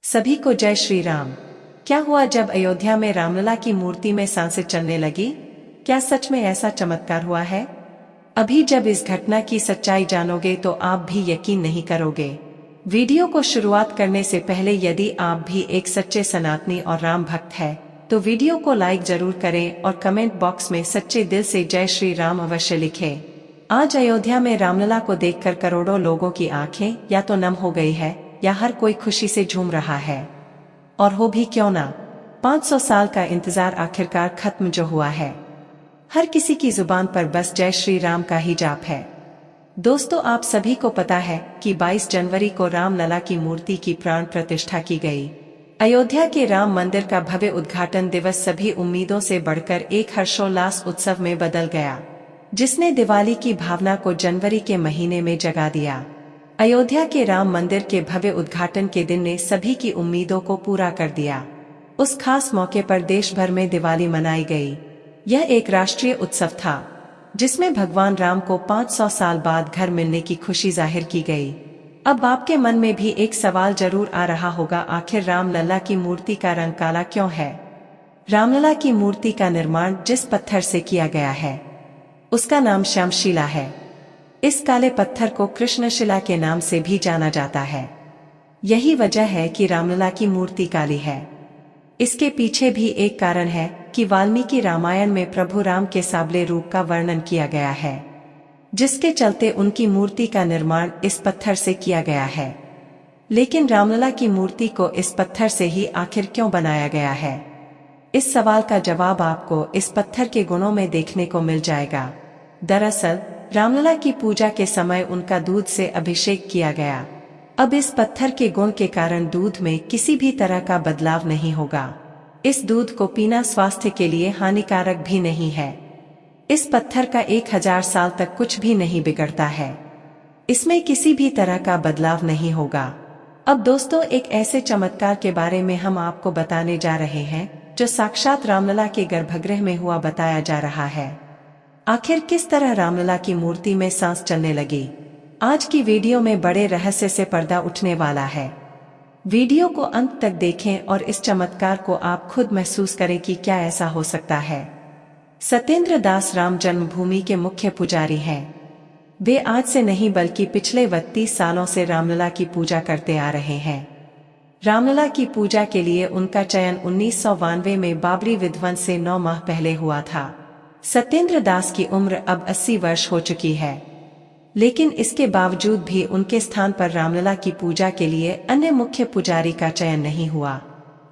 सभी को जय श्री राम। क्या हुआ जब अयोध्या में रामलला की मूर्ति में सांसें चलने लगी? क्या सच में ऐसा चमत्कार हुआ है? अभी जब इस घटना की सच्चाई जानोगे तो आप भी यकीन नहीं करोगे। वीडियो को शुरुआत करने से पहले यदि आप भी एक सच्चे सनातनी और राम भक्त है तो वीडियो को लाइक जरूर करें और कमेंट बॉक्स में सच्चे दिल से जय श्री राम अवश्य लिखें। आज अयोध्या में रामलला को देखकर करोड़ों लोगों की आंखें या तो नम हो गई है या हर कोई खुशी से झूम रहा है। और हो भी क्यों ना, 500 साल का इंतजार आखिरकार खत्म जो हुआ है। हर किसी की जुबान पर बस जय श्री राम का ही जाप है। दोस्तों, आप सभी को पता है कि 22 जनवरी को रामलला की मूर्ति की प्राण प्रतिष्ठा की गई। अयोध्या के राम मंदिर का भव्य उद्घाटन दिवस सभी उम्मीदों से बढ़कर एक हर्षोल्लास उत्सव में बदल गया, जिसने दिवाली की भावना को जनवरी के महीने में जगा दिया। अयोध्या के राम मंदिर के भव्य उद्घाटन के दिन ने सभी की उम्मीदों को पूरा कर दिया। उस खास मौके पर देश भर में दिवाली मनाई गई। यह एक राष्ट्रीय उत्सव था जिसमें भगवान राम को 500 साल बाद घर मिलने की खुशी जाहिर की गई। अब आपके मन में भी एक सवाल जरूर आ रहा होगा, आखिर रामलला की मूर्ति का रंग काला क्यों है? रामलला की मूर्ति का निर्माण जिस पत्थर से किया गया है उसका नाम श्यामशिला है। इस काले पत्थर को कृष्णशिला के नाम से भी जाना जाता है। यही वजह है कि रामलला की मूर्ति काली है। इसके पीछे भी एक कारण है कि वाल्मीकि रामायण में प्रभु राम के सांवले रूप का वर्णन किया गया है, जिसके चलते उनकी मूर्ति का निर्माण इस पत्थर से किया गया है। लेकिन रामलला की मूर्ति को इस पत्थर से ही आखिर क्यों बनाया गया है? इस सवाल का जवाब आपको इस पत्थर के गुणों में देखने को मिल जाएगा। दरअसल रामलला की पूजा के समय उनका दूध से अभिषेक किया गया। अब इस पत्थर के गुण के कारण दूध में किसी भी तरह का बदलाव नहीं होगा। इस दूध को पीना स्वास्थ्य के लिए हानिकारक भी नहीं है। इस पत्थर का 1000 साल तक कुछ भी नहीं बिगड़ता है। इसमें किसी भी तरह का बदलाव नहीं होगा। अब दोस्तों, एक ऐसे चमत्कार के बारे में हम आपको बताने जा रहे हैं जो साक्षात रामलला के गर्भगृह में हुआ बताया जा रहा है। आखिर किस तरह रामलला की मूर्ति में सांस चलने लगी? आज की वीडियो में बड़े रहस्य से पर्दा उठने वाला है। वीडियो को अंत तक देखें और इस चमत्कार को आप खुद महसूस करें कि क्या ऐसा हो सकता है। सत्येंद्र दास राम जन्मभूमि के मुख्य पुजारी हैं। वे आज से नहीं बल्कि पिछले 32 सालों से रामलला की पूजा करते आ रहे हैं। रामलला की पूजा के लिए उनका चयन 1992 में बाबरी विध्वंस से 9 माह पहले हुआ था। सत्येंद्र दास की उम्र अब 80 वर्ष हो चुकी है, लेकिन इसके बावजूद भी उनके स्थान पर रामलला की पूजा के लिए अन्य मुख्य पुजारी का चयन नहीं हुआ,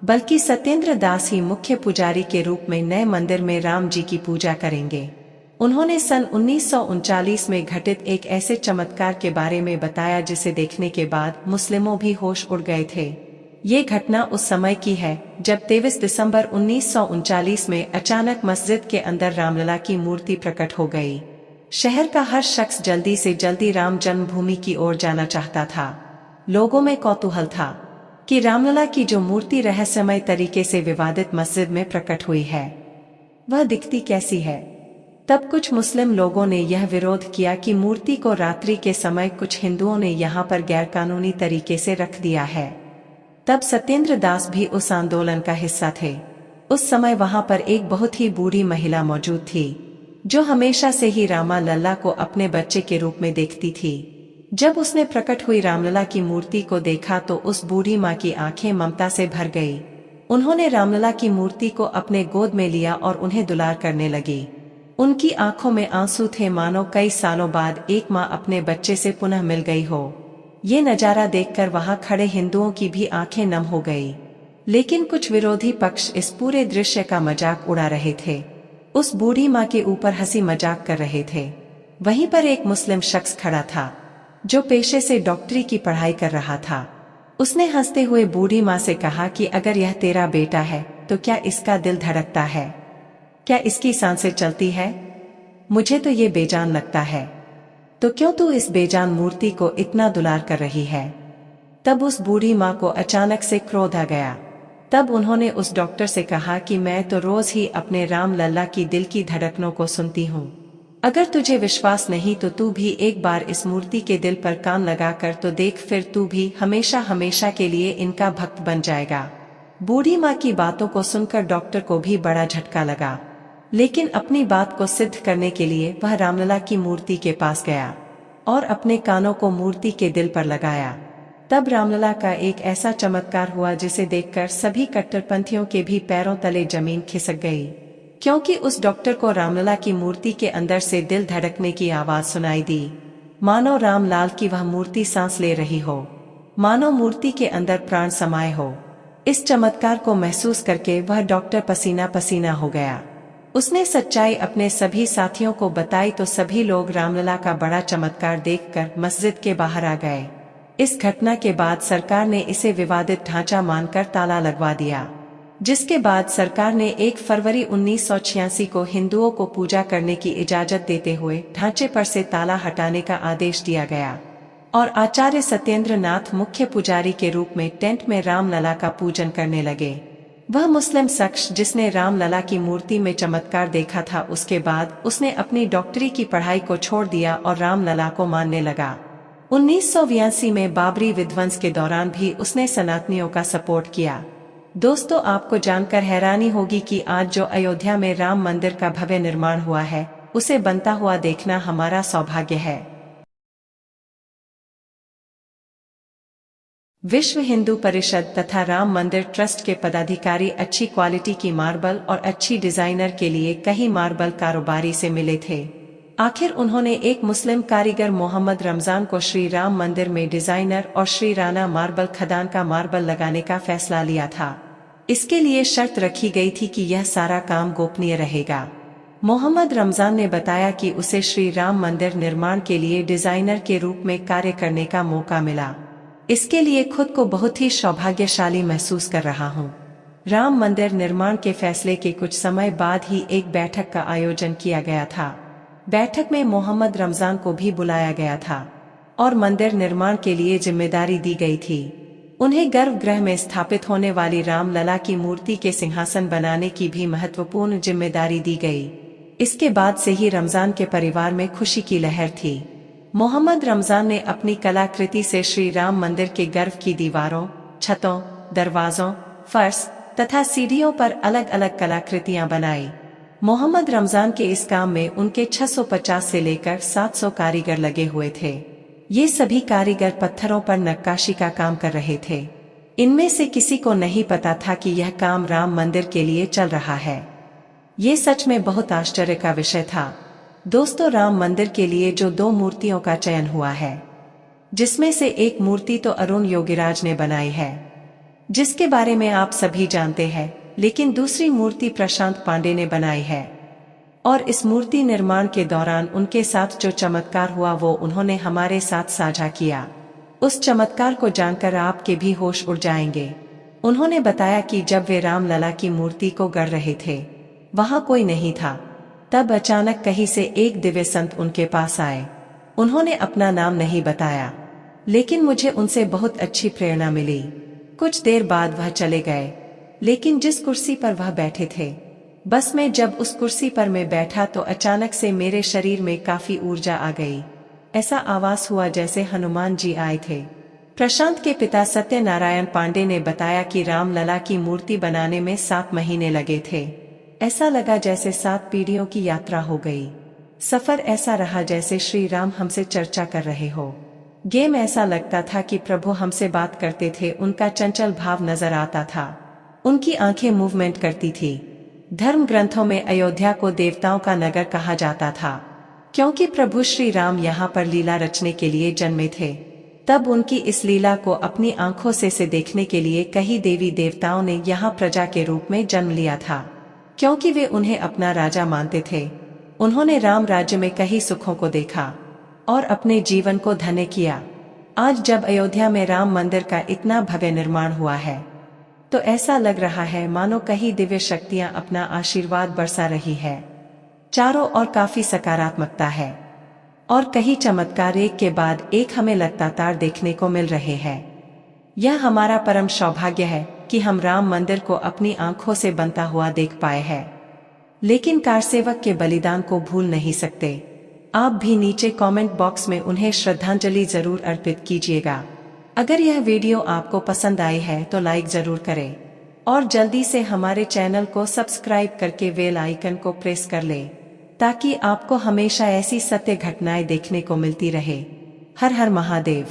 बल्कि सत्येंद्र दास ही मुख्य पुजारी के रूप में नए मंदिर में राम जी की पूजा करेंगे। उन्होंने सन 1939 में घटित एक ऐसे चमत्कार के बारे में बताया जिसे देखने के बाद मुस्लिमों भी होश उड़ गए थे। ये घटना उस समय की है जब 23 दिसंबर 1939 में अचानक मस्जिद के अंदर रामलला की मूर्ति प्रकट हो गई। शहर का हर शख्स जल्दी से जल्दी राम जन्मभूमि की ओर जाना चाहता था। लोगों में कौतूहल था कि रामलला की जो मूर्ति रहस्यमय तरीके से विवादित मस्जिद में प्रकट हुई है वह दिखती कैसी है। तब कुछ मुस्लिम लोगों ने यह विरोध किया कि मूर्ति को रात्रि के समय कुछ हिंदुओं ने यहाँ पर गैरकानूनी तरीके से रख दिया है। तब सत्येंद्र दास भी उस आंदोलन का हिस्सा थे। उस समय वहां पर एक बहुत ही बूढ़ी महिला मौजूद थी जो हमेशा से ही रामलला को अपने बच्चे के रूप में देखती थी। जब उसने प्रकट हुई रामलला की मूर्ति को देखा तो उस बूढ़ी माँ की आंखें ममता से भर गई। उन्होंने रामलला की मूर्ति को अपने गोद में लिया और उन्हें दुलार करने लगी। उनकी आंखों में आंसू थे, मानो कई सालों बाद एक माँ अपने बच्चे से पुनः मिल गई हो। ये नजारा देखकर वहां खड़े हिंदुओं की भी आंखें नम हो गई। लेकिन कुछ विरोधी पक्ष इस पूरे दृश्य का मजाक उड़ा रहे थे, उस बूढ़ी माँ के ऊपर हंसी मजाक कर रहे थे। वहीं पर एक मुस्लिम शख्स खड़ा था जो पेशे से डॉक्टरी की पढ़ाई कर रहा था। उसने हंसते हुए बूढ़ी माँ से कहा कि अगर यह तेरा बेटा है तो क्या इसका दिल धड़कता है? क्या इसकी सांसें चलती है? मुझे तो ये बेजान लगता है, तो क्यों तू इस बेजान मूर्ति को इतना दुलार कर रही है? तब उस बूढ़ी माँ को अचानक से क्रोध आ गया। तब उन्होंने उस डॉक्टर से कहा कि मैं तो रोज ही अपने रामलला की दिल की धड़कनों को सुनती हूँ। अगर तुझे विश्वास नहीं तो तू भी एक बार इस मूर्ति के दिल पर कान लगाकर तो देख, फिर तू भी हमेशा हमेशा के लिए इनका भक्त बन जाएगा। बूढ़ी माँ की बातों को सुनकर डॉक्टर को भी बड़ा झटका लगा, लेकिन अपनी बात को सिद्ध करने के लिए वह रामलला की मूर्ति के पास गया और अपने कानों को मूर्ति के दिल पर लगाया। तब रामलला का एक ऐसा चमत्कार हुआ जिसे देखकर सभी कट्टरपंथियों के भी पैरों तले जमीन खिसक गई, क्योंकि उस डॉक्टर को रामलला की मूर्ति के अंदर से दिल धड़कने की आवाज सुनाई दी, मानो रामलाल की वह मूर्ति सांस ले रही हो, मानो मूर्ति के अंदर प्राण समाये हो। इस चमत्कार को महसूस करके वह डॉक्टर पसीना पसीना हो गया। उसने सच्चाई अपने सभी साथियों को बताई तो सभी लोग रामलला का बड़ा चमत्कार देखकर मस्जिद के बाहर आ गए। इस घटना के बाद सरकार ने इसे विवादित ढांचा मानकर ताला लगवा दिया, जिसके बाद सरकार ने 1 फरवरी 1986 को हिंदुओं को पूजा करने की इजाजत देते हुए ढांचे पर से ताला हटाने का आदेश दिया गया और आचार्य सत्येंद्र नाथ मुख्य पुजारी के रूप में टेंट में रामलला का पूजन करने लगे। वह मुस्लिम शख्स जिसने रामलला की मूर्ति में चमत्कार देखा था, उसके बाद उसने अपनी डॉक्टरी की पढ़ाई को छोड़ दिया और रामलला को मानने लगा। 1982 में बाबरी विध्वंस के दौरान भी उसने सनातनियों का सपोर्ट किया। दोस्तों, आपको जानकर हैरानी होगी कि आज जो अयोध्या में राम मंदिर का भव्य निर्माण हुआ है, उसे बनता हुआ देखना हमारा सौभाग्य है। विश्व हिंदू परिषद तथा राम मंदिर ट्रस्ट के पदाधिकारी अच्छी क्वालिटी की मार्बल और अच्छी डिजाइनर के लिए कई मार्बल कारोबारी से मिले थे। आखिर उन्होंने एक मुस्लिम कारीगर मोहम्मद रमजान को श्री राम मंदिर में डिजाइनर और श्री राणा मार्बल खदान का मार्बल लगाने का फैसला लिया था। इसके लिए शर्त रखी गई थी कि यह सारा काम गोपनीय रहेगा। मोहम्मद रमजान ने बताया कि उसे श्री राम मंदिर निर्माण के लिए डिजाइनर के रूप में कार्य करने का मौका मिला। इसके लिए खुद को बहुत ही सौभाग्यशाली महसूस कर रहा हूँ। राम मंदिर निर्माण के फैसले के कुछ समय बाद ही एक बैठक का आयोजन किया गया था। बैठक में मोहम्मद रमजान को भी बुलाया गया था और मंदिर निर्माण के लिए जिम्मेदारी दी गई थी। उन्हें गर्भगृह में स्थापित होने वाली रामलला की मूर्ति के सिंहासन बनाने की भी महत्वपूर्ण जिम्मेदारी दी गई। इसके बाद से ही रमजान के परिवार में खुशी की लहर थी। मोहम्मद रमजान ने अपनी कलाकृति से श्री राम मंदिर के गर्भ की दीवारों, छतों, दरवाजों, फर्श तथा सीढ़ियों पर अलग अलग कलाकृतियां बनाई। मोहम्मद रमजान के इस काम में उनके 650 से लेकर 700 कारीगर लगे हुए थे। ये सभी कारीगर पत्थरों पर नक्काशी का काम कर रहे थे। इनमें से किसी को नहीं पता था कि यह काम राम मंदिर के लिए चल रहा है। ये सच में बहुत आश्चर्य का विषय था। दोस्तों, राम मंदिर के लिए जो 2 मूर्तियों का चयन हुआ है, जिसमें से एक मूर्ति तो अरुण योगीराज ने बनाई है, जिसके बारे में आप सभी जानते हैं, लेकिन दूसरी मूर्ति प्रशांत पांडे ने बनाई है। और इस मूर्ति निर्माण के दौरान उनके साथ जो चमत्कार हुआ वो उन्होंने हमारे साथ साझा किया। उस चमत्कार को जानकर आपके भी होश उड़ जाएंगे। उन्होंने बताया कि जब वे रामलला की मूर्ति को गढ़ रहे थे, वहां कोई नहीं था। तब अचानक कहीं से एक दिव्य संत उनके पास आए। उन्होंने अपना नाम नहीं बताया, लेकिन मुझे उनसे बहुत अच्छी प्रेरणा मिली। कुछ देर बाद वह चले गए, लेकिन जिस कुर्सी पर वह बैठे थे, बस में जब उस कुर्सी पर मैं बैठा तो अचानक से मेरे शरीर में काफी ऊर्जा आ गई। ऐसा आवाज हुआ जैसे हनुमान जी आए थे। प्रशांत के पिता सत्यनारायण पांडे ने बताया कि रामलला की मूर्ति बनाने में 7 महीने लगे थे। ऐसा लगा जैसे 7 पीढ़ियों की यात्रा हो गई। सफर ऐसा रहा जैसे श्री राम हमसे चर्चा कर रहे हो। गेम ऐसा लगता था कि प्रभु हमसे बात करते थे। उनका चंचल भाव नजर आता था। उनकी आंखें मूवमेंट करती थी। धर्म ग्रंथों में अयोध्या को देवताओं का नगर कहा जाता था, क्योंकि प्रभु श्री राम यहाँ पर लीला रचने के लिए जन्मे थे। तब उनकी इस लीला को अपनी आंखों से देखने के लिए कई देवी देवताओं ने यहाँ प्रजा के रूप में जन्म लिया था, क्योंकि वे उन्हें अपना राजा मानते थे। उन्होंने राम राज्य में कई सुखों को देखा और अपने जीवन को धन्य किया। आज जब अयोध्या में राम मंदिर का इतना भव्य निर्माण हुआ है, तो ऐसा लग रहा है मानो कई दिव्य शक्तियां अपना आशीर्वाद बरसा रही है। चारों ओर काफी सकारात्मकता है और कई चमत्कार एक के बाद एक हमें लगातार देखने को मिल रहे हैं। यह हमारा परम सौभाग्य है कि हम राम मंदिर को अपनी आंखों से बनता हुआ देख पाए हैं। लेकिन कारसेवक के बलिदान को भूल नहीं सकते। आप भी नीचे कमेंट बॉक्स में उन्हें श्रद्धांजलि जरूर अर्पित कीजिएगा। अगर यह वीडियो आपको पसंद आई है तो लाइक जरूर करें और जल्दी से हमारे चैनल को सब्सक्राइब करके बेल आइकन को प्रेस कर ले, ताकि आपको हमेशा ऐसी सत्य घटनाएं देखने को मिलती रहे। हर हर महादेव।